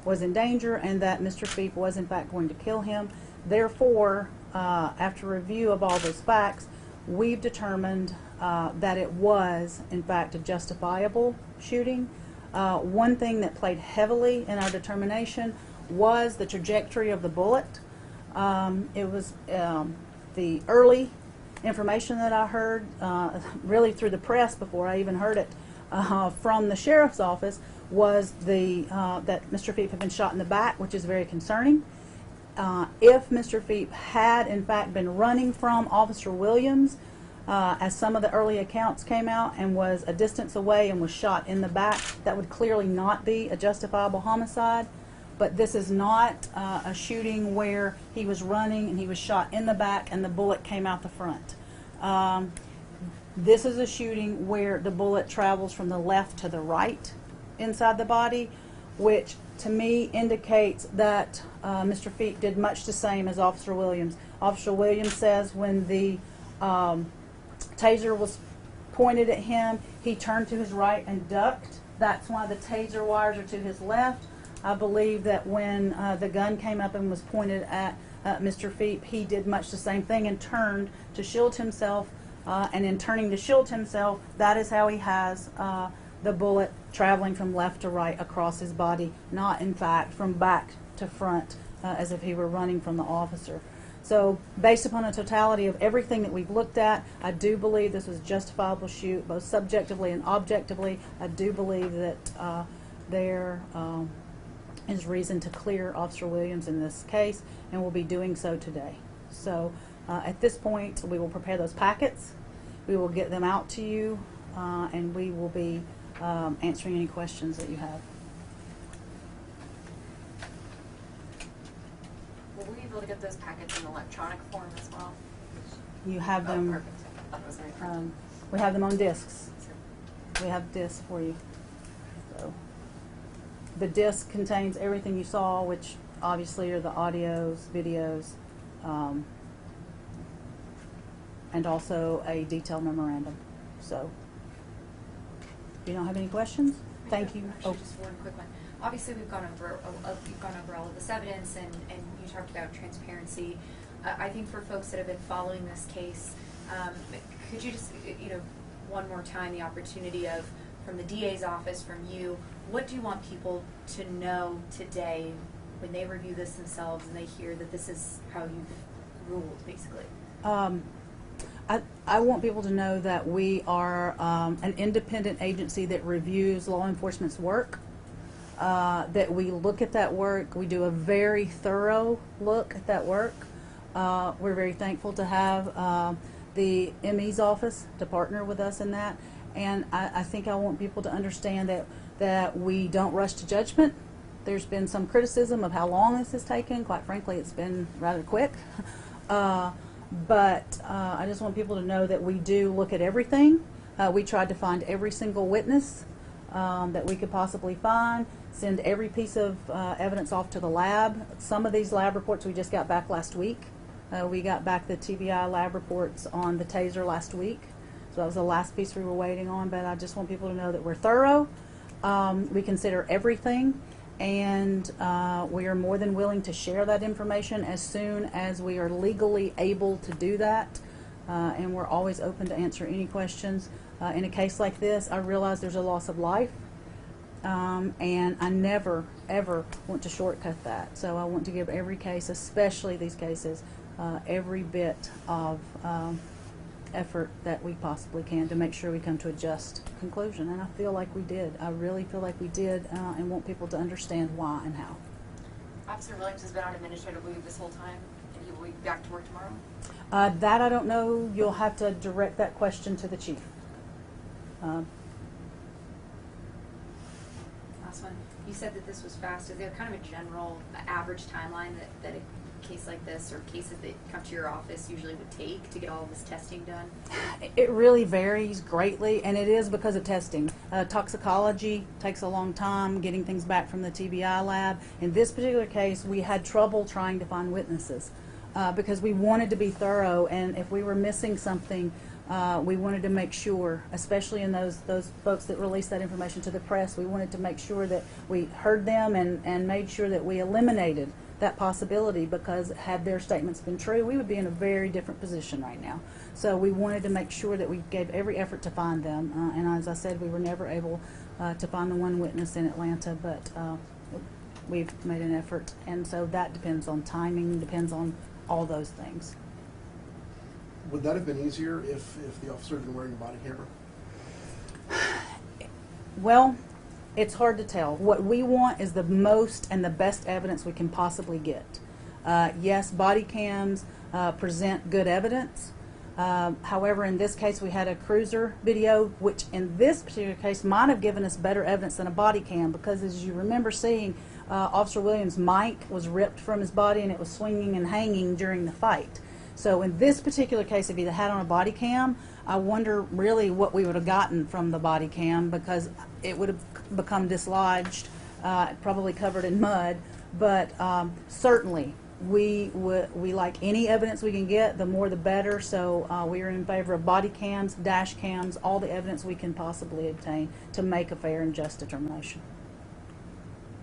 was in danger and that Mr. Pheap was in fact going to kill him. Therefore, after review of all those facts, we've determined that it was in fact a justifiable shooting. One thing that played heavily in our determination was the trajectory of the bullet. It was the early information that I heard, really through the press before I even heard it from the sheriff's office, was that Mr. Pheap had been shot in the back, which is very concerning. If Mr. Pheap had in fact been running from Officer Williams, as some of the early accounts came out, and was a distance away and was shot in the back, that would clearly not be a justifiable homicide. But this is not a shooting where he was running and he was shot in the back and the bullet came out the front. This is a shooting where the bullet travels from the left to the right inside the body, which to me indicates that Mr. Pheap did much the same as Officer Williams. Officer Williams says when the taser was pointed at him, he turned to his right and ducked. That's why the taser wires are to his left. I believe that when the gun came up and was pointed at Mr. Pheap, he did much the same thing and turned to shield himself. And in turning to shield himself, that is how he has the bullet traveling from left to right across his body, not in fact from back to front as if he were running from the officer. So based upon the totality of everything that we've looked at, I do believe this was a justifiable shoot, both subjectively and objectively. I do believe that there is reason to clear Officer Williams in this case, and we'll be doing so today. So at this point, we will prepare those packets. We will get them out to you, and we will be answering any questions that you have. Will we be able to get those packets in electronic form as well? You have them. Perfect. That was very perfect. We have them on discs. We have discs for you. So the disc contains everything you saw, which obviously are the audios, videos, and also a detailed memorandum. So if you don't have any questions, thank you. Actually, just one quick one. Obviously, we've gone over all of this evidence, and you talked about transparency. I think for folks that have been following this case, could you just, one more time, the opportunity of from the DA's office, from you, what do you want people to know today when they review this themselves and they hear that this is how you've ruled, basically? I want people to know that we are an independent agency that reviews law enforcement's work, that we look at that work, we do a very thorough look at that work. We're very thankful to have the ME's office to partner with us in that, and I think I want people to understand that we don't rush to judgment. There's been some criticism of how long this has taken. Quite frankly, it's been rather quick. But I just want people to know that we do look at everything. We tried to find every single witness that we could possibly find, send every piece of evidence off to the lab. Some of these lab reports we just got back last week. We got back the Tbi Lab Reports on the Taser last week. So that was the last piece we were waiting on, but I just want people to know that we're thorough. We consider everything, and we are more than willing to share that information as soon as we are legally able to do that, and we're always open to answer any questions. In a case like this, I realize there's a loss of life, and I never, ever want to shortcut that. So I want to give every case, especially these cases, every bit of effort that we possibly can to make sure we come to a just conclusion, and I feel like we did. I really feel like we did, and want people to understand why and how. Officer Williams has been on administrative leave this whole time, and he will be back to work tomorrow? That I don't know. You'll have to direct that question to the chief. Last one. You said that this was fast. Is there kind of a general average timeline that a case like this, or cases that come to your office, usually would take to get all this testing done? It really varies greatly, and it is because of testing. Toxicology takes a long time, getting things back from the TBI lab. In this particular case, we had trouble trying to find witnesses because we wanted to be thorough, and if we were missing something, we wanted to make sure, especially in those folks that released that information to the press, we wanted to make sure that we heard them and made sure that we eliminated that possibility, because had their statements been true, we would be in a very different position right now. So we wanted to make sure that we gave every effort to find them, and as I said, we were never able to find the one witness in Atlanta, but we've made an effort, and so that depends on timing, depends on all those things. Would that have been easier if the officer had been wearing a body camera? Well, it's hard to tell. What we want is the most and the best evidence we can possibly get. Yes, body cams present good evidence. However, in this case, we had a cruiser video, which in this particular case might have given us better evidence than a body cam, because as you remember seeing, Officer Williams' mic was ripped from his body and it was swinging and hanging during the fight. So in this particular case, if he had on a body cam, I wonder really what we would have gotten from the body cam, because it would have become dislodged, probably covered in mud. But certainly, we like any evidence we can get, the more the better. So we are in favor of body cams, dash cams, all the evidence we can possibly obtain to make a fair and just determination.